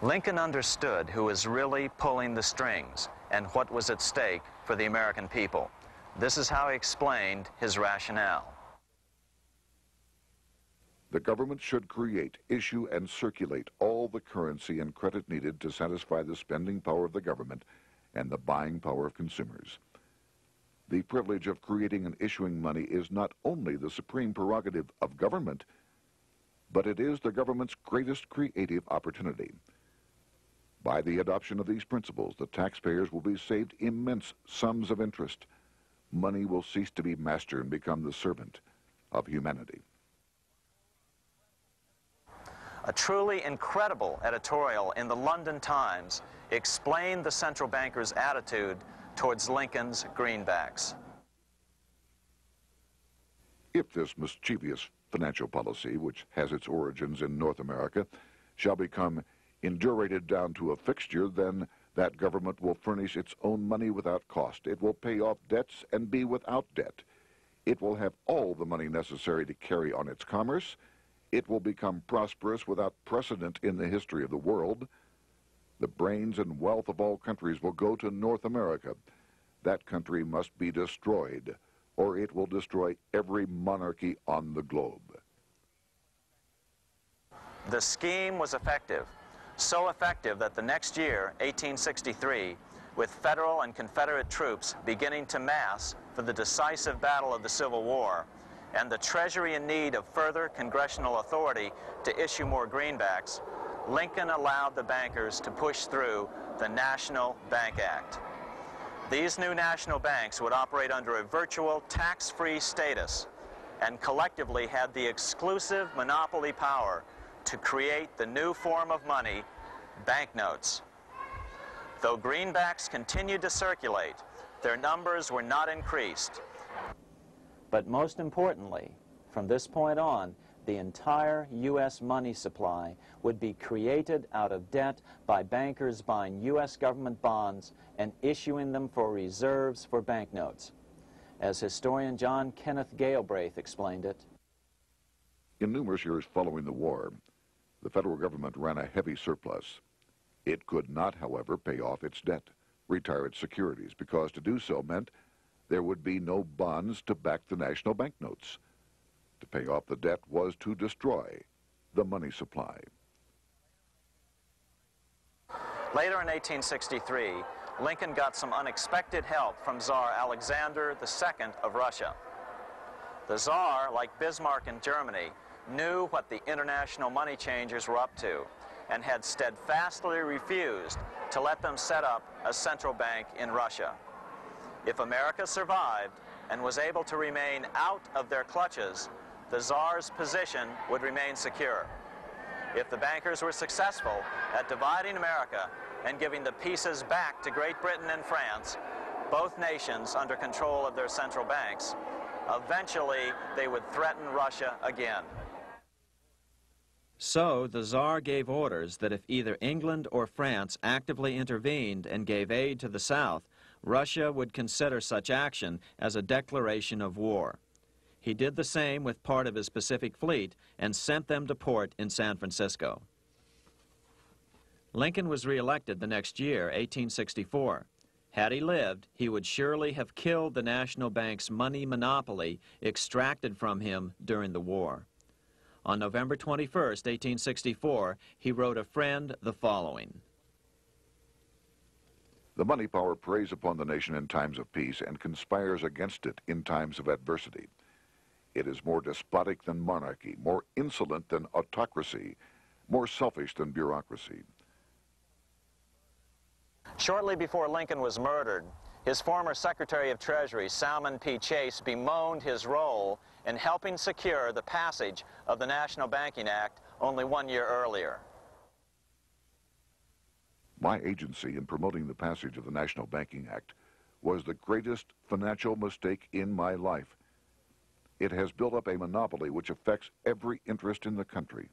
Lincoln understood who was really pulling the strings and what was at stake for the American people. This is how he explained his rationale. The government should create, issue, and circulate all the currency and credit needed to satisfy the spending power of the government and the buying power of consumers. The privilege of creating and issuing money is not only the supreme prerogative of government, but it is the government's greatest creative opportunity. By the adoption of these principles, the taxpayers will be saved immense sums of interest. Money will cease to be master and become the servant of humanity. A truly incredible editorial in the London Times explained the central banker's attitude towards Lincoln's greenbacks. If this mischievous financial policy, which has its origins in North America, shall become indurated down to a fixture, then that government will furnish its own money without cost. It will pay off debts and be without debt. It will have all the money necessary to carry on its commerce. It will become prosperous without precedent in the history of the world. The brains and wealth of all countries will go to North America. That country must be destroyed, or it will destroy every monarchy on the globe. The scheme was effective, so effective that the next year, 1863, with Federal and Confederate troops beginning to mass for the decisive battle of the Civil War, and the Treasury in need of further congressional authority to issue more greenbacks, Lincoln allowed the bankers to push through the National Bank Act. These new national banks would operate under a virtual tax-free status and collectively had the exclusive monopoly power to create the new form of money, banknotes. Though greenbacks continued to circulate, their numbers were not increased. But most importantly, from this point on, the entire U.S. money supply would be created out of debt by bankers buying U.S. government bonds and issuing them for reserves for banknotes. As historian John Kenneth Galbraith explained it, in numerous years following the war, the federal government ran a heavy surplus. It could not, however, pay off its debt, retire its securities, because to do so meant there would be no bonds to back the national banknotes. To pay off the debt was to destroy the money supply. Later in 1863, Lincoln got some unexpected help from Tsar Alexander II of Russia. The Tsar, like Bismarck in Germany, knew what the international money changers were up to and had steadfastly refused to let them set up a central bank in Russia. If America survived and was able to remain out of their clutches, the Tsar's position would remain secure. If the bankers were successful at dividing America and giving the pieces back to Great Britain and France, both nations under control of their central banks, eventually they would threaten Russia again. So the Tsar gave orders that if either England or France actively intervened and gave aid to the South, Russia would consider such action as a declaration of war. He did the same with part of his Pacific Fleet and sent them to port in San Francisco. Lincoln was reelected the next year, 1864. Had he lived, he would surely have killed the national bank's money monopoly extracted from him during the war. On November 21st, 1864, he wrote a friend the following: The money power preys upon the nation in times of peace and conspires against it in times of adversity. It is more despotic than monarchy, more insolent than autocracy, more selfish than bureaucracy. Shortly before Lincoln was murdered, his former Secretary of Treasury, Salmon P. Chase, bemoaned his role in helping secure the passage of the National Banking Act only 1 year earlier. My agency in promoting the passage of the National Banking Act was the greatest financial mistake in my life. It has built up a monopoly which affects every interest in the country.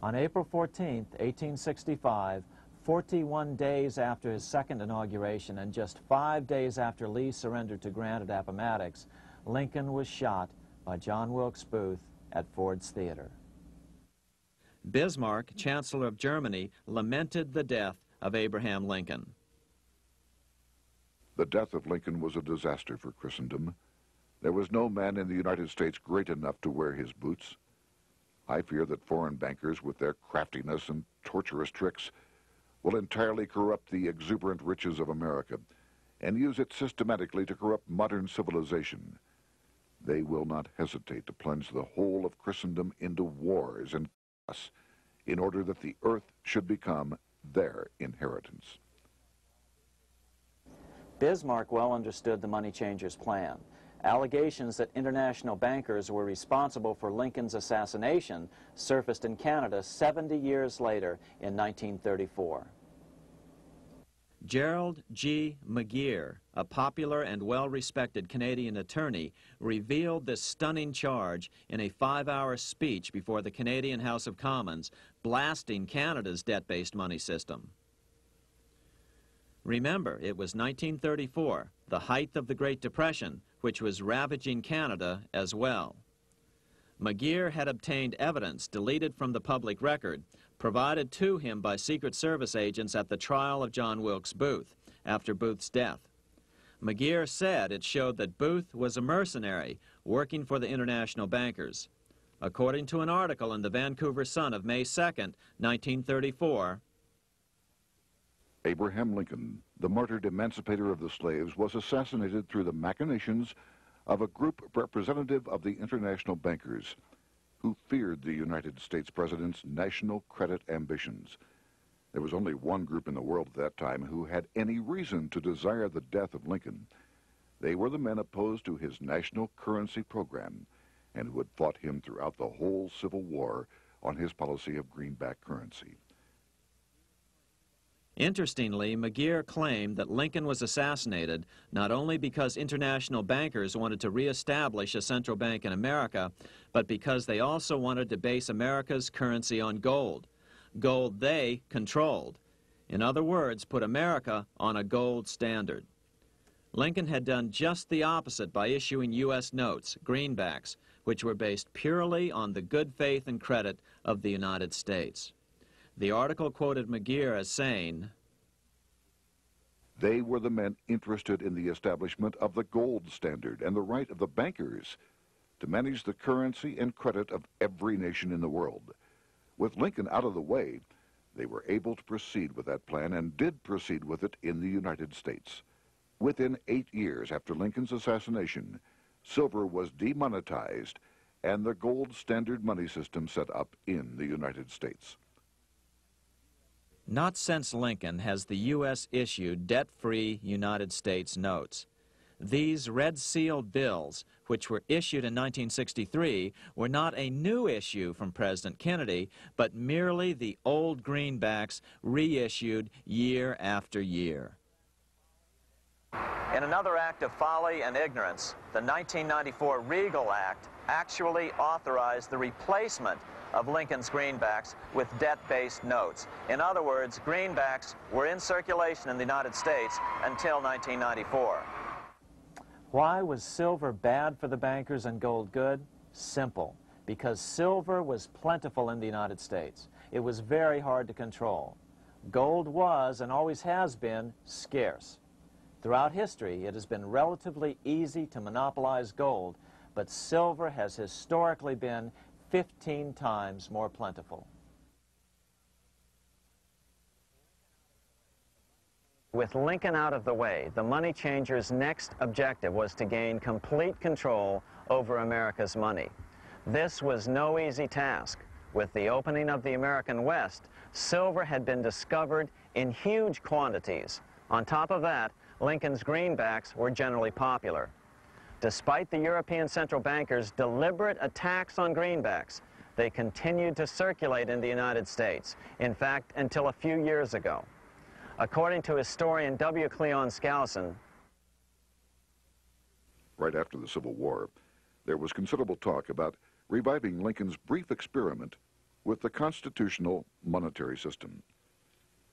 On April 14, 1865, 41 days after his second inauguration and just 5 days after Lee surrendered to Grant at Appomattox, Lincoln was shot by John Wilkes Booth at Ford's Theater. Bismarck, Chancellor of Germany, lamented the death of Abraham Lincoln. The death of Lincoln was a disaster for Christendom. There was no man in the United States great enough to wear his boots. I fear that foreign bankers, with their craftiness and torturous tricks, will entirely corrupt the exuberant riches of America and use it systematically to corrupt modern civilization. They will not hesitate to plunge the whole of Christendom into wars and chaos in order that the earth should become their inheritance. Bismarck well understood the money changers' plan. Allegations that international bankers were responsible for Lincoln's assassination surfaced in Canada 70 years later in 1934. Gerald G. McGeer, a popular and well-respected Canadian attorney, revealed this stunning charge in a 5-hour speech before the Canadian House of Commons, blasting Canada's debt-based money system. Remember, it was 1934, the height of the Great Depression, which was ravaging Canada as well. McGeer had obtained evidence deleted from the public record, provided to him by Secret Service agents at the trial of John Wilkes Booth after Booth's death. McGeer said it showed that Booth was a mercenary working for the international bankers. According to an article in the Vancouver Sun of May 2nd, 1934, Abraham Lincoln, the martyred emancipator of the slaves, was assassinated through the machinations of a group representative of the international bankers who feared the United States president's national credit ambitions. There was only one group in the world at that time who had any reason to desire the death of Lincoln. They were the men opposed to his national currency program and who had fought him throughout the whole Civil War on his policy of greenback currency. Interestingly, McGeer claimed that Lincoln was assassinated not only because international bankers wanted to reestablish a central bank in America, but because they also wanted to base America's currency on gold. Gold they controlled. In other words, put America on a gold standard. Lincoln had done just the opposite by issuing U.S. notes, greenbacks, which were based purely on the good faith and credit of the United States. The article quoted McGeer as saying, "They were the men interested in the establishment of the gold standard and the right of the bankers to manage the currency and credit of every nation in the world. With Lincoln out of the way, they were able to proceed with that plan and did proceed with it in the United States. Within 8 years after Lincoln's assassination, silver was demonetized and the gold standard money system set up in the United States." Not since Lincoln has the U.S. issued debt-free United States notes. These red-sealed bills, which were issued in 1963, were not a new issue from President Kennedy, but merely the old greenbacks reissued year after year. In another act of folly and ignorance, the 1994 Regal Act actually authorized the replacement of Lincoln's greenbacks with debt-based notes. In other words, greenbacks were in circulation in the United States until 1994. Why was silver bad for the bankers and gold good? Simple. Because silver was plentiful in the United States. It was very hard to control. Gold was, and always has been, scarce. Throughout history, it has been relatively easy to monopolize gold, but silver has historically been 15 times more plentiful. With Lincoln out of the way, the money changers' next objective was to gain complete control over America's money. This was no easy task. With the opening of the American West, silver had been discovered in huge quantities. On top of that, Lincoln's greenbacks were generally popular. Despite the European central bankers' deliberate attacks on greenbacks, they continued to circulate in the United States, in fact, until a few years ago. According to historian W. Cleon Skousen, right after the Civil War, there was considerable talk about reviving Lincoln's brief experiment with the constitutional monetary system.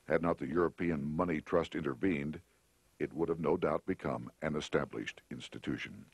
Had not the European Money Trust intervened, it would have no doubt become an established institution.